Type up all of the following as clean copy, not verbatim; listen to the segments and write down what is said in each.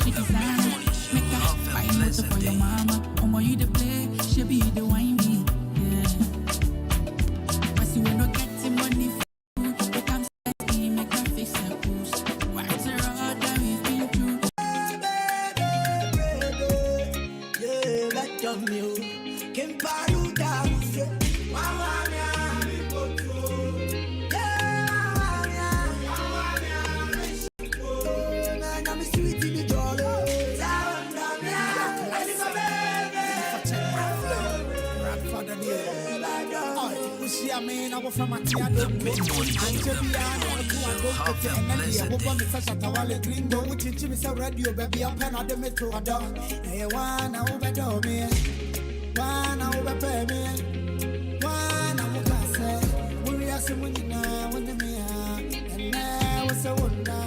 she designer. Make her buy motor for your mama. Omo you the play, she be the wine me. Yeah. But you will not get the money for you. They come set me, make her face a boost. Why it's a road that we've been through. Yeah, that done you. Can paru down. I mean, I was from a tia. I'm Jabiana, which is a radio, baby. I'm pen on the metro. I don't. Hey, one over me. One over me. One over say. We are some winning now, when the me and now was a wonder.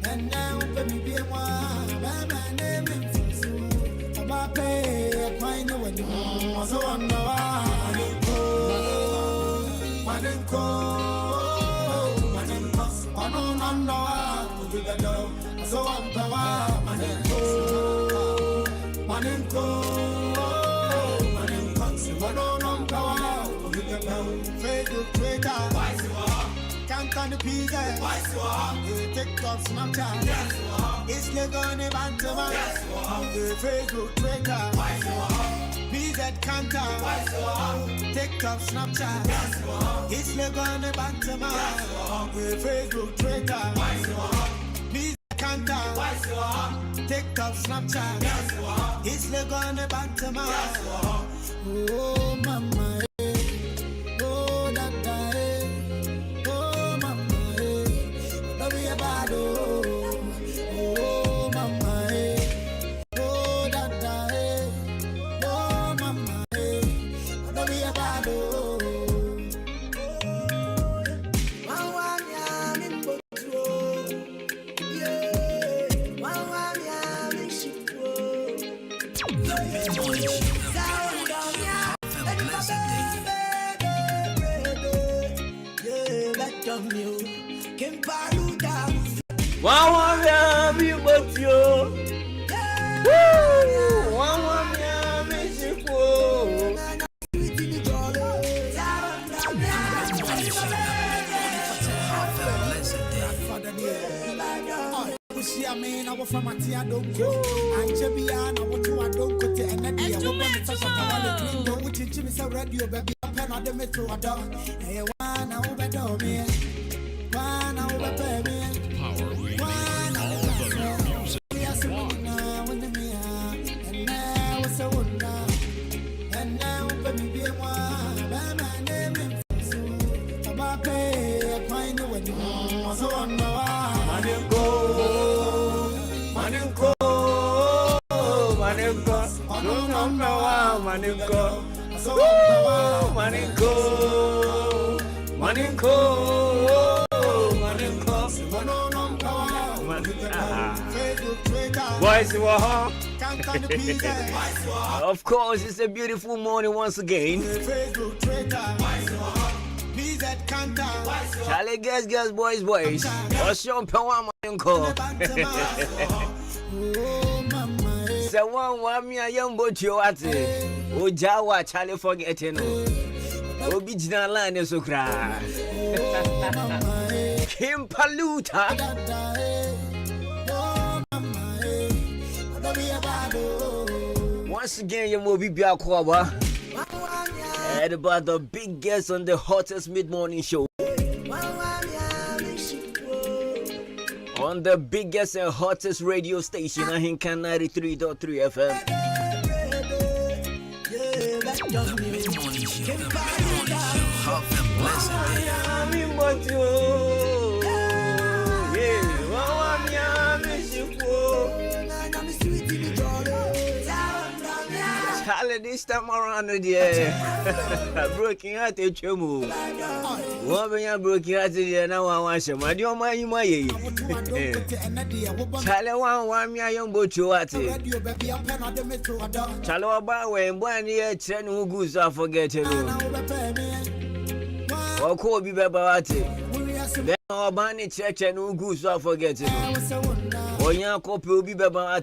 And now, baby, be one. My name is so. About pay a fine when you was a wonder. Manenko, so I'm power. Manenko, Facebook, Twitter, can't on the pizza. TikTok, Snapchat, it's Legone Bantama. Facebook, Twitter. BZ Kanta, TikTok, Snapchat, it's Legone Bantama, Facebook, Twitter, BZ Kanta, TikTok, Snapchat, it's Legone Bantama. Oh, mama, oh, dada, oh, mama, don't be a bad, oh, mama, oh, dada. Wow, you but you. I mean, I was from a tia. Don't go. I'm Jabiana, what you are don't go to any. I want to touch a which is a radio, baby. I'm pen on the metro. I don't. Hey, one over me. One over me. One over music. We are singing now when the me and now it's a wonder. And now, baby, be one. My name is so. About pay a fine when you was a wonder. Manenko, Of course, it's a beautiful morning once again. Charlie, girls, boys. What's your power, Manenko? So one me a young boy you at O Jawa Charlie forgetting Obijina line is so cry Kim Paluta once again you will be Biakwa and about the big guest on the hottest mid-morning show on the biggest and hottest radio station, Ahinka 93.3 FM. The mid-morning show. Have a blessed Charlie, this time around, broken heart, a chemo. Woman, broken heart, now I want some. I don't mind my Charlie, one me a young boat you at it. Charlie, about when 1 year, 10 who goes off forget it. Or call be about it. Then our banny church and who goes off forget it. Onya copy will be baba.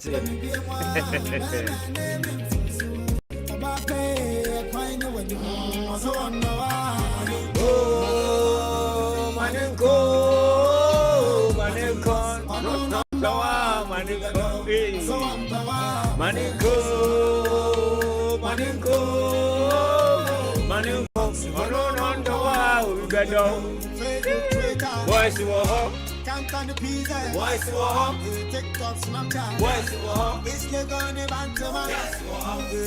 Voice you up, Count on the pizza. voice you up, TikTok, Snapchat. voice you up. It's like on the bank to man.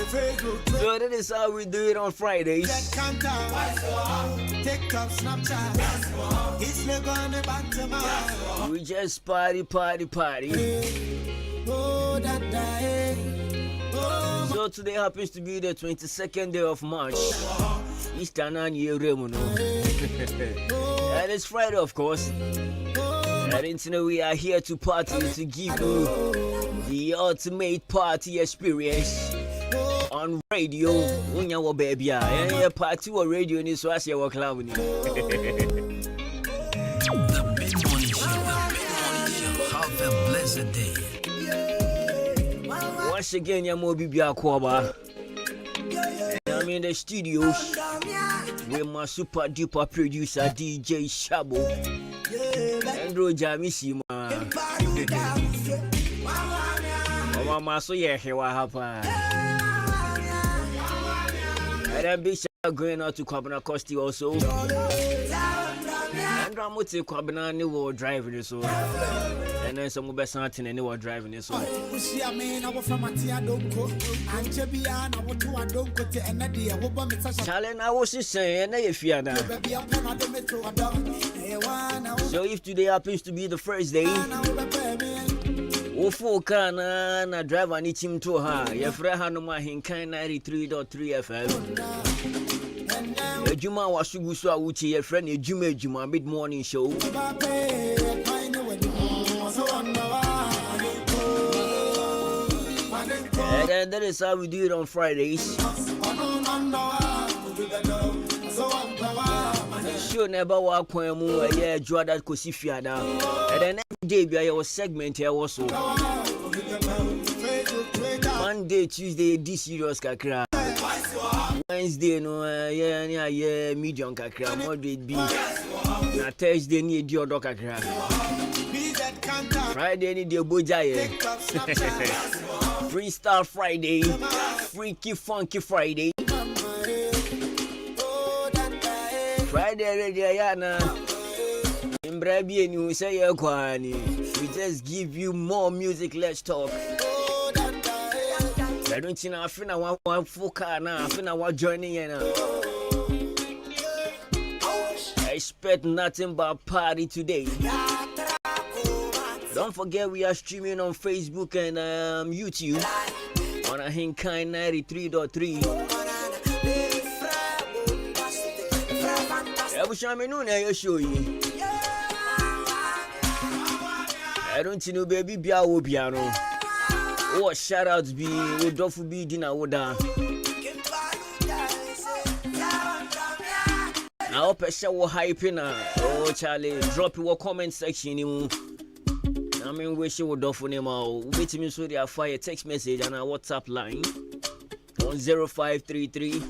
Facebook, So that is how we do it on Fridays. TikTok, Snapchat. It's like on the bank to man. We just party. Oh, that day. Oh, So today happens to be the 22nd day of March. Easter and year remuno. And it's Friday, of course. And today we are here to party, to give you the ultimate party experience on radio. Unya wo baby, yeah, party or radio ni so as your club ni. The Big Money Show. Have a blessed day. Once again, ya mo bibi akwaba. I'm in the studios with my super duper producer DJ Shabo. Andrew Jamisi Mama so yeah what happened. And then big shout going out to Kwabena Costi also. And I'm with Kwabena new world driving so. And then some best something and new world driving this so. see a man from Matia Donko. And Chebiana, what to a donko to an idea. What bomb it's a Challenge I was just saying if you are now. baby. I'm not the metro. I don't. So if today happens to be the first day, Ufo kana na driver ni chim to ha. Ye fra ha no ma hinkan 93.3 FM. Ejuma wasugu so awuchi ye fra na ejuma mid morning show. And then that is how we do it on Fridays. Sure never walk when mu yeah Jordan kosi fiada. And then every day we are segment here also. Monday, Tuesday, this serious kakra. Wednesday no yeah medium kakra. Moderate B. Na Thursday ni di odo kakra. Friday ni di boja ye. Freestyle Friday. Freaky funky Friday. Friday radio yana. Imbrabi and you say kwani. We just give you more music, let's talk. I don't think I feel one fucker now. I feel one joining in. I expect nothing but party today. Don't forget we are streaming on Facebook and YouTube on a Hinkai 93.3. I show you. I don't know, baby. Biawo piano. Oh, shout outs be with Dofu be dinner order. I hope I show hyping. Oh, Charlie, drop your comment section. I mean, wish you would Dofu name out. Wait me so they fire text message on our WhatsApp line on 0533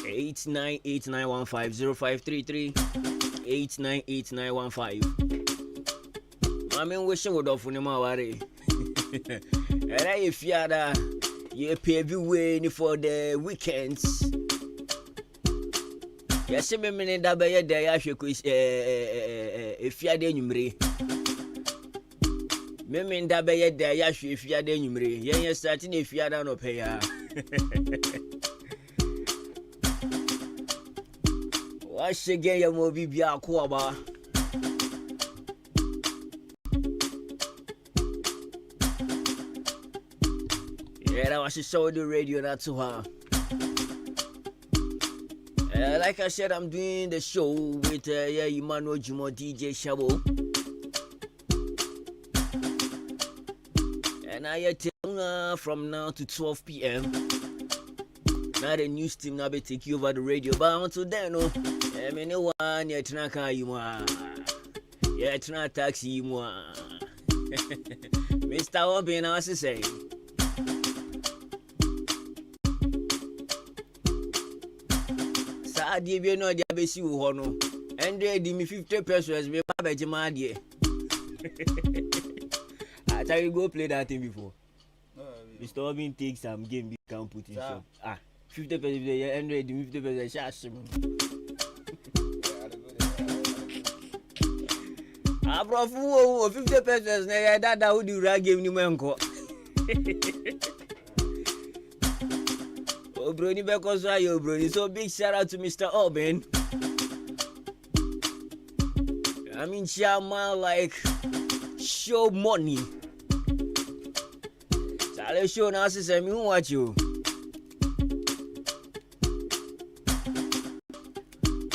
8989150 0533 8989150. I mean, wishing would offer them away. And I fear that you pay everywhere for the weekends. Yes, I mean, that by a day I should if you are the number. Memen that by a day I should if you are the number. Yes, starting if you are down up here. Wash again, your movie be a quaba. Yeah, I was show the radio not to her. Like I said, I'm doing the show with Emmanuel Jumo DJ Shabo. And I tell from now to 12 p.m. Now the news team now be take you over the radio. But until then, no, I mean, no one yet not car you are. Yeah, it's not taxi you are. Mr. Obin, I was saying. Sadi, you know, the ABC Hono. And they give me 50 pesos, me Baba Jamadi. I tell you, go play that thing before. Mr. Obin takes some game, we can put in shop. 50 pesos, and they 50 pesos, shash. I brought 50 pesos, that would do rag game, you manco. Oh, Brony Becos, you, Brony. So big shout out to Mr. Obin. I mean, Chama like show money. So let's show now, sister, me who watch you.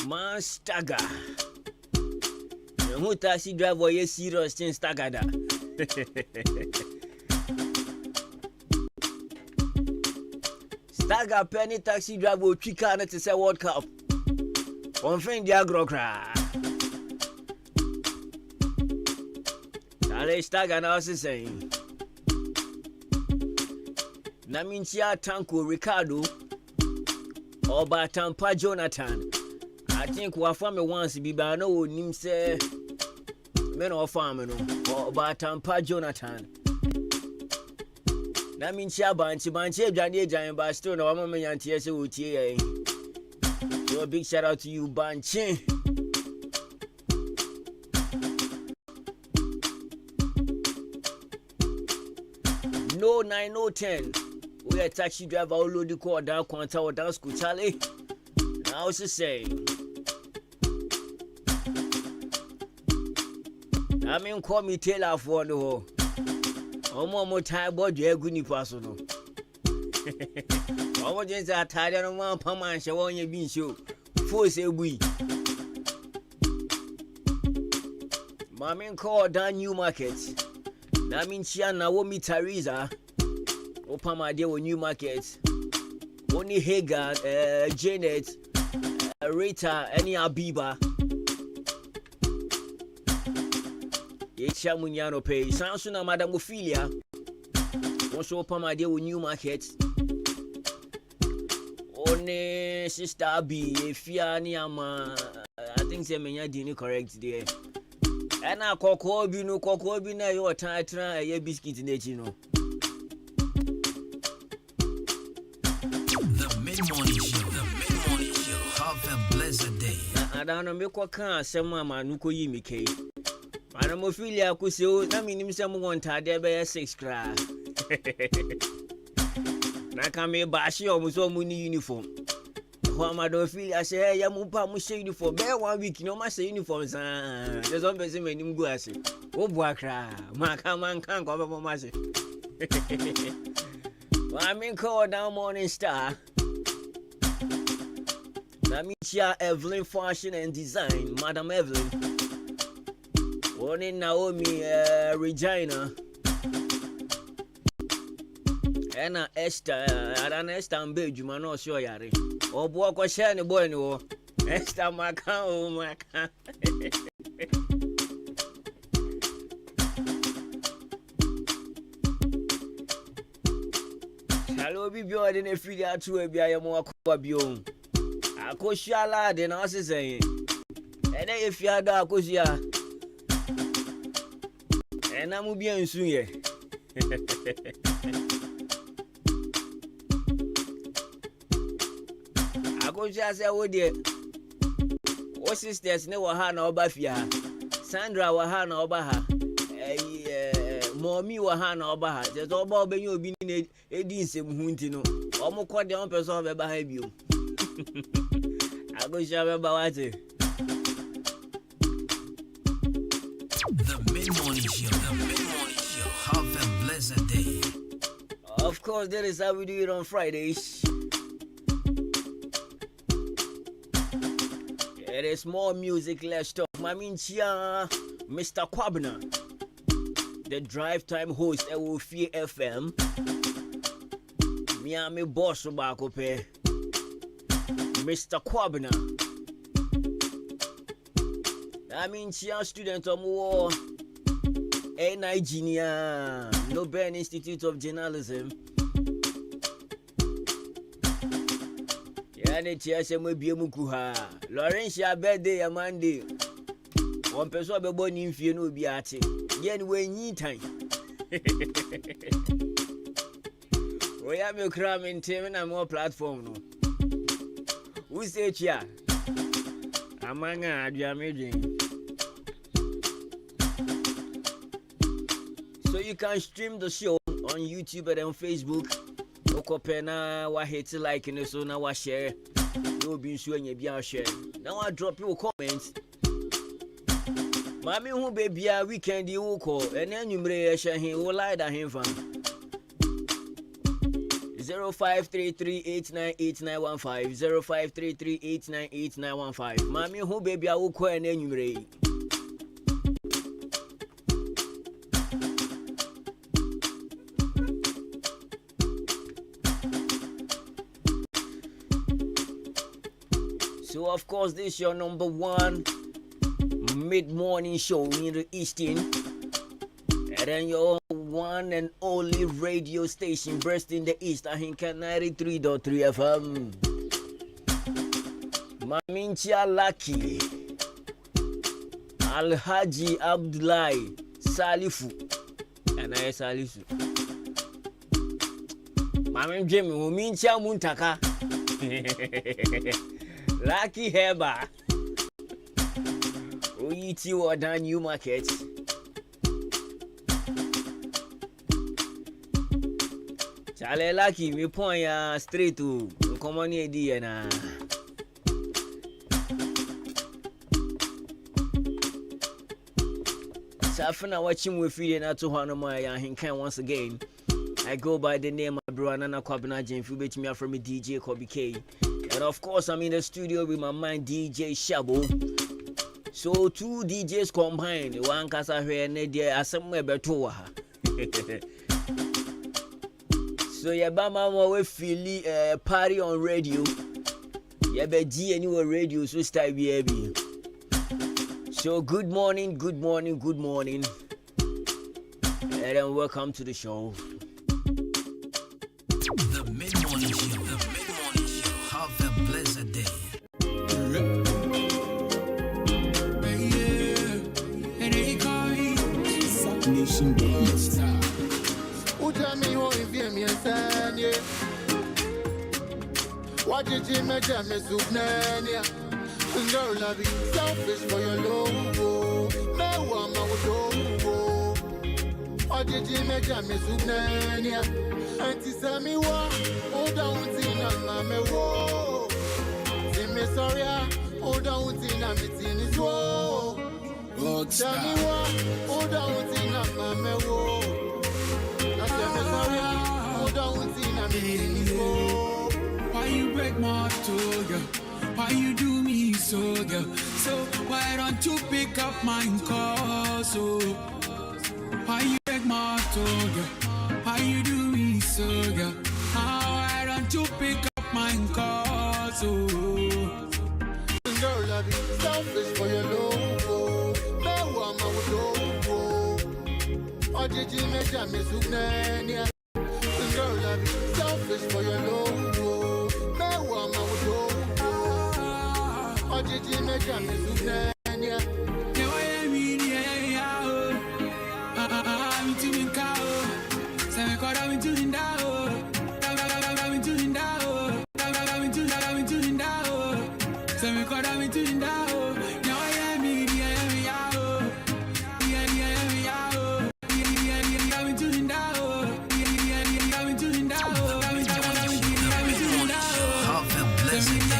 Man, stagger. Who taxi driver is serious in stagger? Stagger penny taxi driver Chicana to say World Cup. On friend Diagro cry. Ale stagger now saying. Naminchia Tanko Ricardo or Batampa Jonathan. I think we farm once be by no name say men or farmer or Batampa Jonathan. That means Banchi Johnny Giant Baston or Mamma and TSA UTA. So a big shout out to you, Banchi. No 9 no 10. We are taxi driver all the car down Quanta or down school Charlie. Now she say. I mean call me Taylor for the whole. More time, but you're good in personal. I want to say, tired of one permanent show on your bean show. Force a we. Mammy called down New Market. That means she and Naomi Teresa. Open my deal with New Market. Only Hagar, Janet, Rita, any Abiba. Chamunyano pay. Samsung Madam Ophelia. Also open my deal with New Market. Only Sister B, Fiani Ama. I think they may not correct there. And I Cocobi no Cocobi na your tatra a biscuit in the chino. The mid-morning show. The mid-morning show. Have a blessed day. I don't know make what can some mama nuko yimike. Madam Ophelia could say, I mean, someone tied there by 6 cry. Now come here, bash you almost all money uniform. While Madam Ophelia say, Yamupa must say uniform. Bear 1 week, no master uniforms. There's one person when him go as it. Oh, boy, cry. Man can't cover my master. I mean, call down Morning Star. Namicia Evelyn Fashion and Design, Madam Evelyn. One in Naomi Regina. Anna Esther, Anna Esther and Belgium, I'm not sure. Oh, boy, what's shiny boy? No, Esther Macan, oh, Macan. Hello, be beyond in a free out to a beer more cobium. I could shall lad and I was saying, and if you had a cosia. And I'm bien soon, yeah. I go just say, oh, dear. What sisters never had no Bafia? Sandra Wahana Obaha. Mommy Wahana Obaha. There's all about being being a decent huntino. Almost quite the own person of behind you. I go share about it. The mid-morning show. The mid-morning show. Have a blessed day. Of course, that is how we do it on Fridays. It is more music, less talk. Maminchia, Mr. Kwabna, the drive time host at Wofie FM. Miami boss Bakope, Mr. Kwabna. Maminchia student of war. Nigeria, no Joburg Institute of Journalism. Yani tiase mo bie mu kuha. Laurentia birthday Monday. One person be born in fie no bi ate. Yen we nyi tan. We have a cram in team na more platform no. Who say chia? Amanga aduamedin. So you can stream the show on YouTube and on Facebook. Okopena wa hate like and so now wa share. No be sure you be share. Now I drop you comments. Mami who baby a weekend you call and then you may share him will lie that him fan. 0533898915 0533898915. Mami who baby a will call and then you may. So of course this is your number one mid-morning show in the Eastern, and then your one and only radio station burst in the East. I think 93.3 FM. Mamincha Laki Alhaji Abdullahi Salifu and I Salifu. Mamin Jimmy Mamincha Muntaka Lucky Heba. Oiti Wada New Market. Chale Lucky, me point ya straight to common idea na. Safina watching with you na to Hanoma Hinkan once again. I go by the name of Bruanana Kwabena Jane Fubet me from me DJ Kobe K. And of course I'm in the studio with my man DJ Shabo. So two DJs combined, one casa here and there are somewhere better. So yeah, Bama we feel party on radio. Yeah, be G anywhere radio so style baby. So good morning, and then welcome to the show. The mid-morning show. Have a blessed day. Nation Days. Ujami ho ivyemi ensanye. Wajiji meja mesubnenya. Girl, I be selfish for your love. Mewa mawudo. Wajiji meja mesubnenya. Auntie Sammy wa, oda untina mame wo. Zime sorry, oda untina mitini wo. Tell me what, oda untina mame wo. Zime sorry, oda untina mitini wo. Why you break my heart, oh girl? Why you do me so, girl? So why don't you pick up my call, so? Why you break my heart, oh girl? Why you do me so, girl? Why don't you pick up my call, so? Girl, I be selfish for your love. Mewa mawudo. Ojiji meja mesubnenya. Girl, I be selfish for your love. Mewa mawudo. Ojiji meja mesubnenya. Have a blessed day.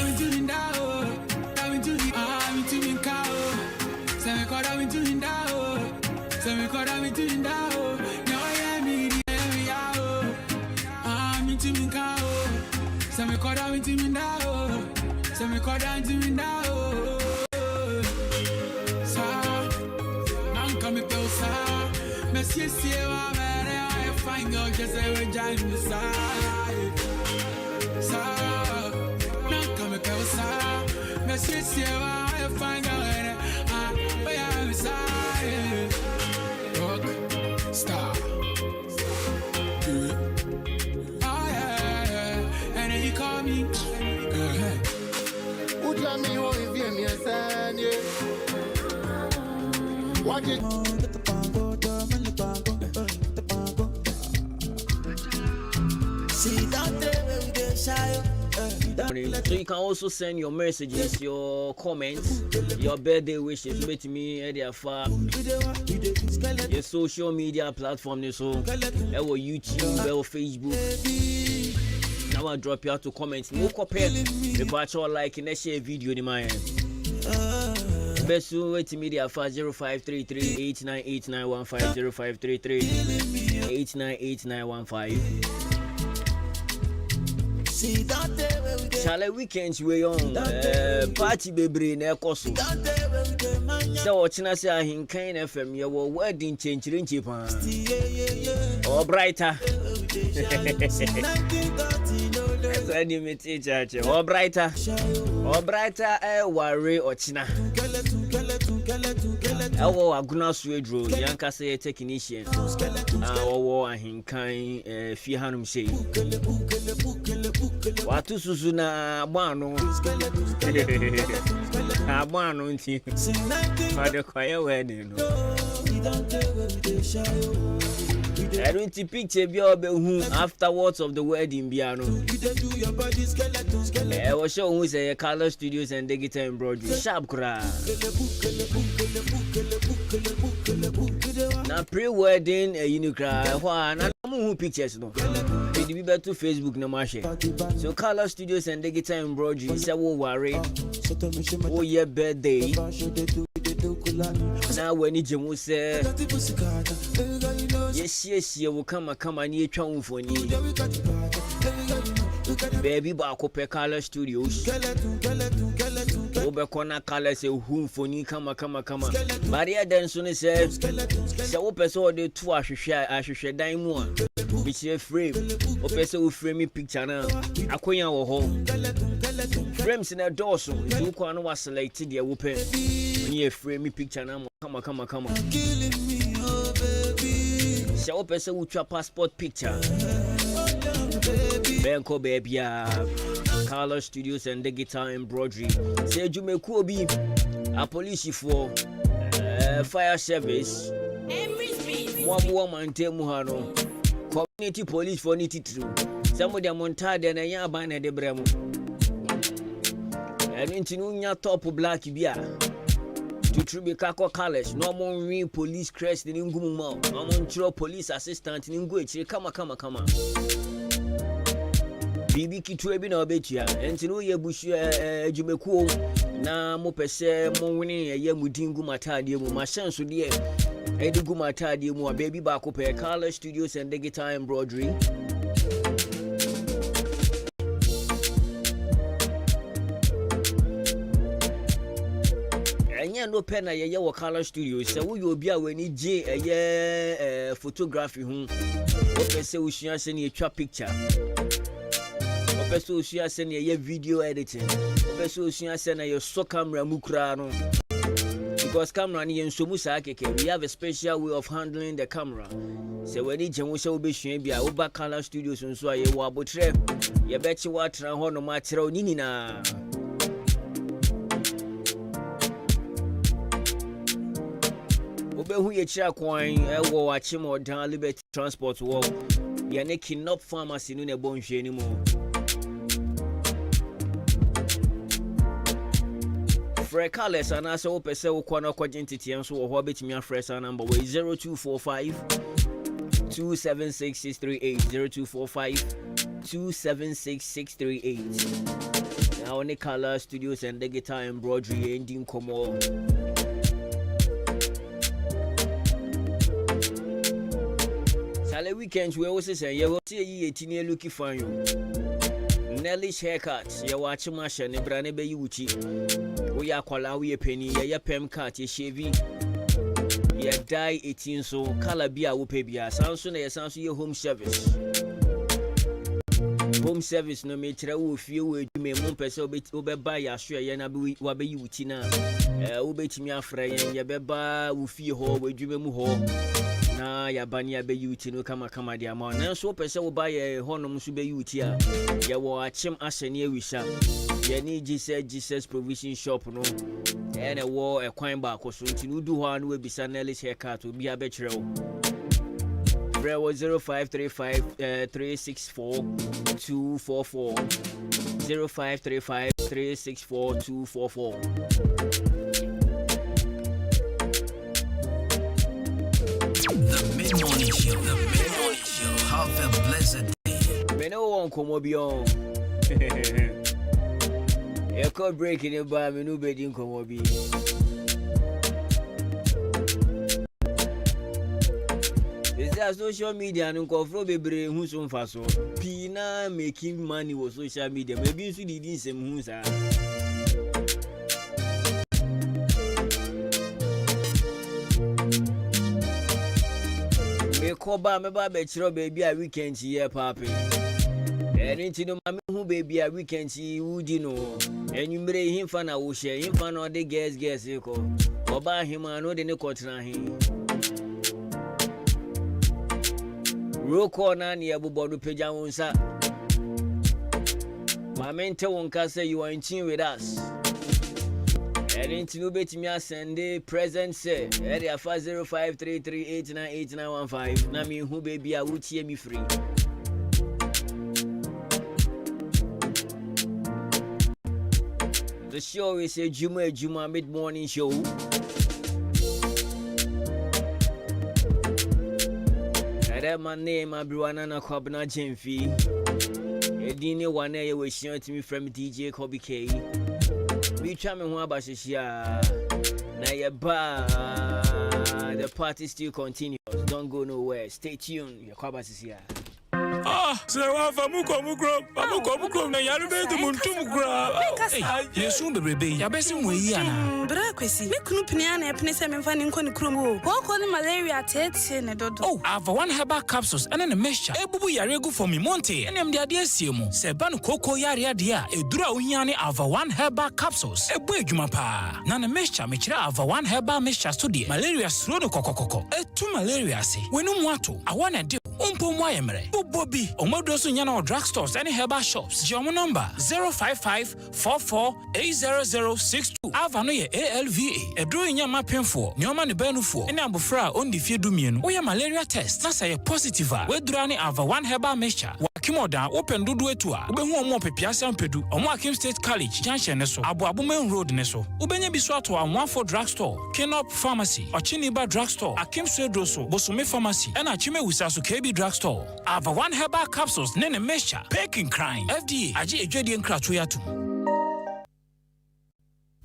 Utami ho ivie mi asanye. Watch it. See that day where we dey shy. So you can also send your messages, your comments, your birthday wishes with me at your social media platform, so our YouTube, our Facebook. Now I'll drop you out to comments. No copy the virtual like and share video in my hand. Best wait media for 0533 898915 0533 898915. Shall weekends we on party baby na ekoso. So watching us here in Kain FM your wedding change pa. Oh brighter. Send me teacher. Oh brighter. Oh brighter worry ochina. Ewo aguna swedro yanka say technician. Owo ahinkan fi hanum sei. Watu susu na agbanu. Agbanu nti. Ade kwaye wedding no. I don't see picture bi obehu afterwards of the wedding bia no. I was show who say Color Studios and Digital Embroidery sharp kra. Na pre-wedding unikra ho na mu pictures no. Be to Facebook no ma share. So Color Studios and Digital Embroidery say wo worry. Oh your birthday. Now when you jemu say yes will come ni etwa mfoni. Baby ba ko pe Color Studios. Obe kona Color say hu mfoni kama. Maria Denso ne say wo person dey to ahwehwe dan mu a. Be frame. O person who frame me picture na akonya wo ho. Frames na doso. You kwa no was selected the open. Ni frame me picture na kama. Killing me, oh baby. Say o person who twa passport picture. Benko baby Color Studios and Digital Embroidery. Say jumeku obi a police for fire service. Mwabu mantemu hano. Community police for niti true. Some of them montada na yaba na de bremo. And intinunya top black bia. To tribute kako colors. No more ring police crest in ngumu. No more police assistant in nguechi. Kama. Bibi kitu ebi na obetia. Entinu ye bushu jumeku na mo pese mo wini ye mudingu matade mu. Mashanso de Edugu matadi mu baby ba ko pe Color Studios and Digital Embroidery. Enya no pen na ye wo Color Studios se wo yo bia wani je eye photography hu. O pese wo hia se ne etwa picture. O pese wo hia se ne ye video editing. O pese wo hia se na ye so camera mu kura no. Because camera ni yensomu sa keke, we have a special way of handling the camera. So when it jemu se obehwe bia Oba Color Studios nso aye wo abotre ye bechi watra ho no ma kire onini na. Obehu ye kira kwan wo achimo dan Liberty Transport wo ye ne Kinop Pharmacy no ne bonhwe ni mo. Fresh Colors and also pese wo kwa na kwaje ntiti enso wo ho betimi afresh number 0245 276 0245 276 Now on Color Studios and Digital Embroidery ending komo. Sale weekends we also say you see ye tini looking for you. Nelly's haircut, you watch masha ne brane be yuchi. We are kwala we penny, ye pem cut, ye shaving. Ye die 18 so color bia wo pebia. Samson ye samson ye home service. Home service no me tira wo fie wo edwuma mo pese obe ba ya hwe ye na be wa be yuchi na. Wo betimi afra ye be ba wo fie ho wo edwuma mu ho. na yabania be yuti no kama de ama na so pese wo ba ye honom so be yuti a ye wo achem asene awisha ye ni Jesus provision shop no ene wo ekwan ba akoso nti no du ho anu ebisa na Ellis haircut obi abekire wo Brewo 0535 364 244 0535 364 244 The Mid-Morning Show. The Mid-Morning Show. Have a blessed day. Bene won komo bion. E ko break ni ba me no be din komo bi. Is there social media and confro bebre hu so mfa so. Pina making money with social media. Maybe so didn't sem hu sa. Me ko ba me ba be chiro baby a weekend here papi. Enti no mame hu baby a weekend wudi no. Enwumre himfa na wo share himfa na de guess ko. Oba hima no de ne kotra hin. Roko na ne abubodu peja wonsa. Mamente wonka say you are in tune with us. Enti no betimi asende present say area 0533898915 na me hu baby a wutie mi free. The show is a Juma mid-morning show. My name Abriwana na Kwabna Jemfi. Edini one year we share to me from DJ Kobe K. We try me one bashishia. Na ye ba the party still continues. Don't go nowhere. Stay tuned. Your Kwabasisia. So mukro na yarube to muntumkra. Yesu bebrebe ya besim we yi ana. Bra kwesi. Me kunu pnia na epne se memfa ni nkoni krom o. Ko ni malaria tete ne dodo. Oh, Ava One Herbal capsules and a mixture. Ebubu yare go for me monte. Enem de ade asiemu. Se ban koko yare ade a edura ohia ne Ava One Herbal capsules. Ebu adwuma pa. Na mixture me kira Ava One Herbal mixture study. Malaria sro no kokokoko. Etu malaria se. Wenu mu ato. Awana de umpo mu ayemre. Bobi omodoso nyana o drugstores any herbal shops. Jomo number 05544800062. Ava no ye ALVA. Edro nyama penfo. Nyoma ne benufo. Ene abofra on di fie dumienu. Oya malaria test. Na say positive. We dura ne Ava One Herbal mixture. Wakimoda open dudu etu a. Obehu omo pepiase ampedu. Omo Akim State College junction ne so. Abo main road ne so. Ubenye biso ato a 14 drugstore. Kenop Pharmacy. Ochiniba drugstore. Akim State so. Bosume Pharmacy. Ena Chime Wisasu KB drugstore. Ava One Herbal capsules nene mixture. Peking crime. FDA. Aji ejedi enkratu yatu.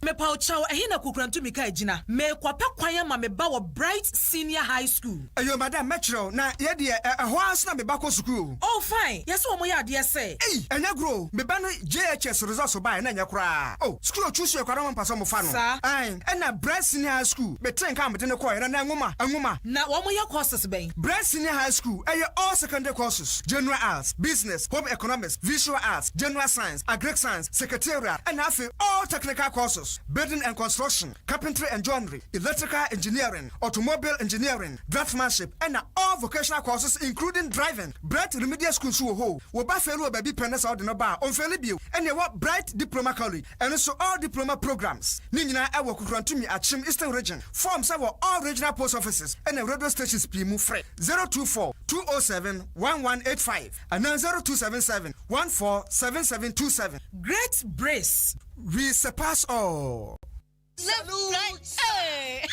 Me pa chow ehina kukrantu mika ejina me kwape kwanya ma me ba wo Bright Senior High School. Ayo madam metro na ye de ho ans na me ba ko school. Oh fine. Yes wo mo ya de say. Enya grow me ba no JHS results ba na nya kra. Oh school choose your kwara mpasa mo fa no. Ai na Bright Senior High School me tren ka me de ne ko era na nwoma. Na wo mo ya courses ben. Bright Senior High School all secondary courses. General arts, business, home economics, visual arts, general science, agric science, secretariat and all technical courses. Building and construction, carpentry and joinery, electrical engineering, automobile engineering, draftsmanship, and all vocational courses including driving. Bright Remedial School ho. We ba felu baby pennes out no bar on Felibio. And you what Bright Diploma College and also all diploma programs. Nina I work to me at Chim Eastern Region. Forms our all regional post offices and a radio stations be free. 024 207 1185 and then 0277 147727. Great Brace. We surpass all. Salute! Hey!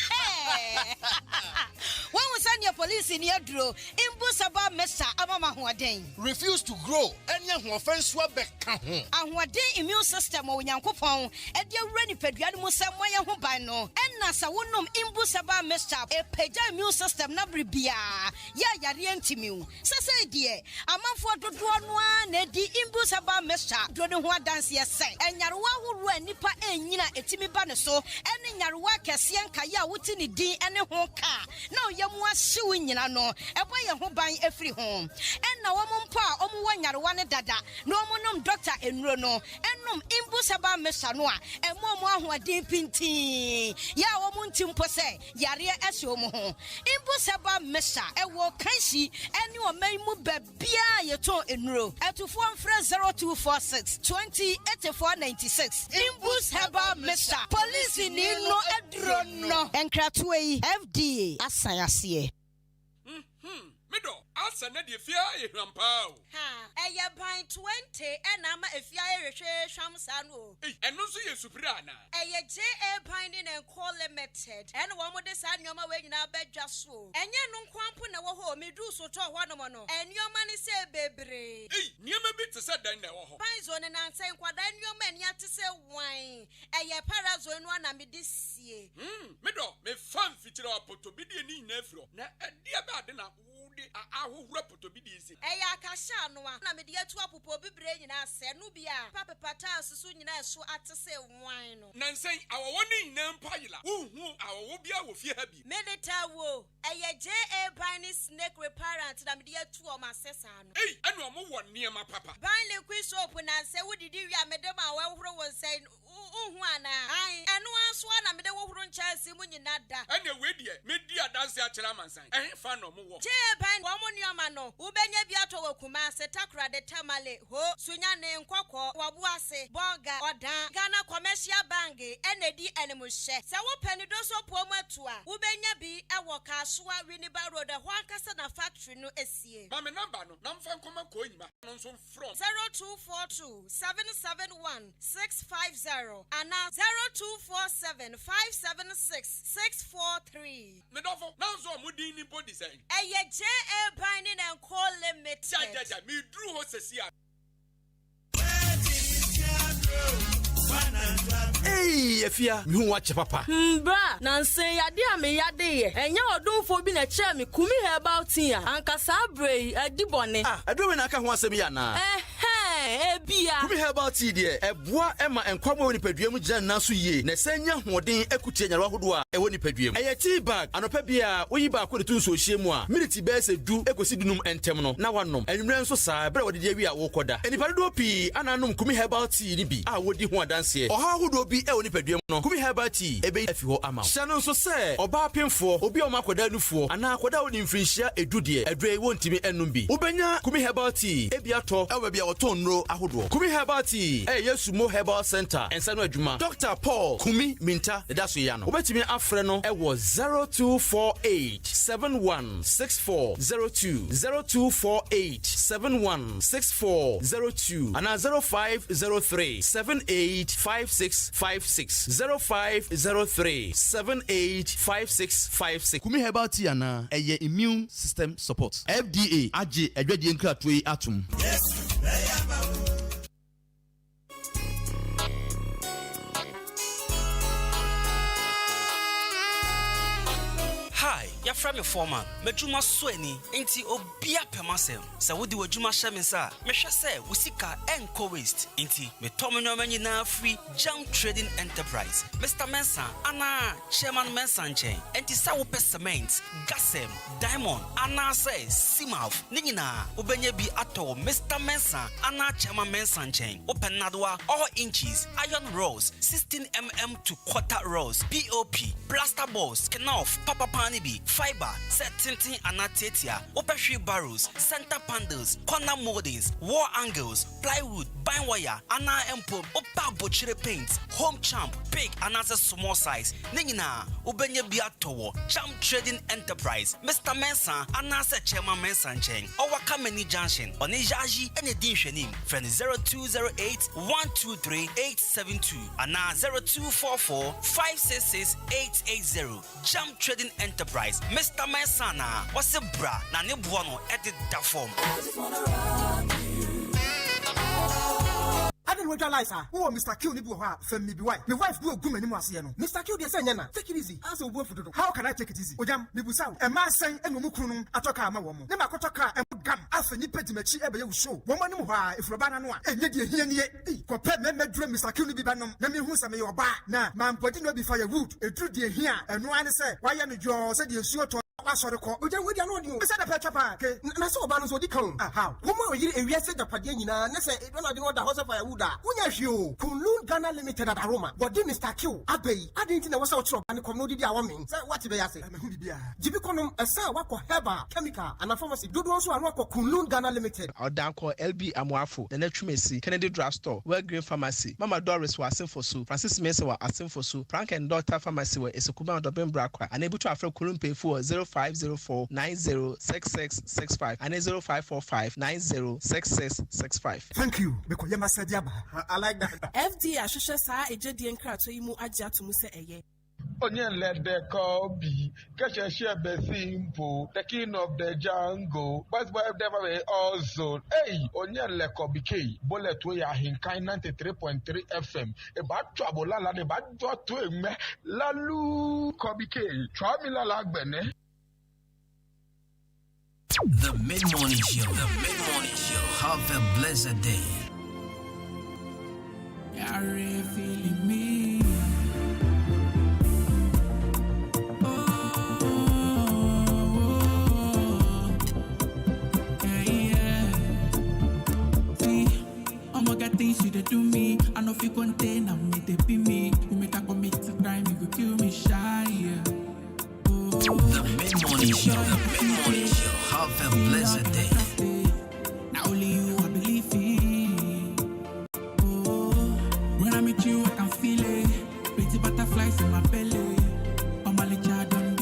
When we send your police in your draw, Imbusaba Mesa Amama Huaden. Refuse to grow. Any offense will be and what day immune system or Yankopon, and your ready pediatric Samoya Hubano, and Nasa Wunum Imbusaba Mesa, a peja immune system Nabribia. Ya Yarientimu. Sasa dear, a month for the one, Eddie Imbusaba Mesa, Dodua dance yes, and Yarwa who ran Nipa and Yina Etimi Banaso, and in Yarwa Cassian Kaya Wutini din ene ho ka na oyemu ahyew nyina no ebo ye ho ban afiri ho enna wo mpo a omu wanyarewa ne dada na omunum Dr. Enuro no enum imbusaba mesa no a emomu ahoden pintin ya wo munti mpo se yare ese omu ho imbusaba mesa ewo kanshi ene o maimu babia yeto Enuro etufo mfre 0246 208496 imbus heba mesa police ni no edro no enkratoe FDA asayase Mido, asa na de fia ye hwampa o. Ha, eye ban 20 ena ma efia ye hwehwe hwamsa no. Eno so ye supra na. Eye JA ban ni na call limited. Ena wo mo de sa nyoma we nyina badwa so. Enye no nkwampo na wo ho medu so to ho no mo no. Enyoma ni se bebre. Niema bi te se dan na wo ho. Ban zo ne na nsen kwada nyoma ni ate se wan. Eye para zo no na me de sie. Mido, me fan fitira apoto bi de ni na afro. Na ade ba de na ahohura potobidi isi eya akasha no a na me de atu apopo bibre nyina se no bia papa pata susu nyina so atese wan no nansen awowo ni nyina mpayila uhu awowo bia wo fie ha bi medeta wo eya JA Bani snake reparent na me de atu o masesa no anu omo wo niema papa ban liquid soap na se wodidi wi amede ma wa horo wo nsen uhu ana ai enu aso na me de wo horo nchase mu nyina da ene we die me di adanse a kira mansan fa no mo wo ban wo nyoma no ubenya bi ato wakuma se takra de tamale ho sunya ne nkokọ wabuase boga odan Ghana Commercial Bank enedi enemuhye se wo pani do so pomu atua ubenya bi ewo Kasua Winneba Road ho ankasa na factory no esie ma me number no na mfa nkoma ko nyima no nso from 0242 771 650 and 0247 576 643 me dofo na nso mudin ni body say eye JA Binding and Call Limited. Ja, me drew ho sesia. Hey, efia, mi hu wache papa. Bra, nansen yade a me yade ye. Enya odunfo bi na che me kumi herbal tea. Ankasa brei adibone. Adu me na aka ho asem ya na. Ebia. Kumi herbal tea de eboa ema enkwamo woni paduam gina na so yie. Na senya hoden akutie nyarwa hodo a woni paduam. Eye tea bag anopa bia oyi ba ko de tun so hie mu a. Minute be se du ekosi dunum entem no na wanom. Enwure nso saa bra wode de wi a wo koda. Enipa do pi ananom kumi herbal tea ni bi a wodi ho adanse. Oha hodo bi woni paduam no. Kumi herbal tea ebe afi ho ama. Sano nso se oba pemfo obi o makoda nufuo ana akoda woni mfrinhia edu de adre wontimi enum bi. Ubenya kumi herbal tea ebi ato ewe bia oton ahodo. Kumi herbal tea Yesumo Herbal Center ensano adwuma Dr. Paul Kumi Minta daso ya no obetimi afre no ewo 0248 716402 0248 716402 ana 0503 785656 0503 785656 Kumi herbal tea ana eye immune system support FDA age adwadie nkratoi atum. Yes. Hi, you're from your former. Mejuma Sweni, inti obia pemasem. Sa wudi wajuma shemensa. Mesha se, wusika enko waste. Inti, me tomenyo menyi na free jam trading enterprise. Mr. Mensa, ana chairman Mensa nchen. Inti sa wupe cement, gasem, diamond, ana se, simaf. Ningina, ubenye bi ato Mr. Mensa, ana chairman Mensa nchen. Open nadwa, all inches, iron rods, 16mm to quarter rods, POP, plaster balls, kenoff, papa pan fiber, set tinting anatetia, open barrels, center panels, corner moldings, wall angles, plywood, bind wire, ana empo, opa butchery paint, home champ, big and as a small size. Ningina, ubenye biatowo, Jam Trading Enterprise, Mr. Mensa, anasa chairman Mensa Cheng, our Kameni Junction, on Ejaji and Editioning, friend 0208 123 872, and 0244 566 880. Jam Trading Enterprise, Mr. Mensana, what's a bra, Nani Buono, edit that form. didn't want to realize her. Oh, Mr. Q, you have family wife. My wife do a good many more. Mr. Q, they say, take it easy. As a word for the how can I take it easy? Ojam, Nibusa, a man saying, and Mukunum, Atoka, my woman. Never Kotoka and Gam, after Nipetimachi ever show. Woman, if Rabana, and yet here, compare me dream, Mr. Q, Bibanum, Nami Husa, may your bar. Now, man, putting up before your wood, a true dear here, and one say, why am you said you sure to. Sorry, we don't know. Said a petra park. Naso Banus would come. How? Woman, you said the Padina, and say, don't know the house of Ayuda. When you, Kunlun Ghana Limited at Aroma, but then Mr. Q, Abbey, I didn't know what's out trouble and commodity woman. What did I say? Jibiconum, a sir, work for Heba, chemical, and a pharmacy. Do also a work for Kunlun Ghana Limited. Our down call LB Amwafo, the Netrumesi, Kennedy Drugstore, Well Green Pharmacy, Mama Doris was sent for Sue, Francis Mesa was sent for Sue, Frank and Doctor Pharmacy were a Sukuba and Dobin Brakwa, unable to afford Kulumpe for 0504 906665 and 0545 906665. Thank you. I like that. FD Ashusha Sa Ejedian Kratoimu Aja to Musa Eye. Onion let the Kobe, catch a share simple, the king of the jungle, but never also. Hey, Onion le Kobe K, bullet we are in kind 93.3 FM. About trouble, la the bad dot to me, Lalu Kobe K, try me la lagbene. The Mid-Morning Show. The Mid-Morning Show. Have a blessed day. You're really feeling me. Things you do me, I know if you contain, I'm me, they be me. You make a commit to crime, you go kill me shy. The Mid-Morning Show. The Mid-Morning Show. Have a blessed day.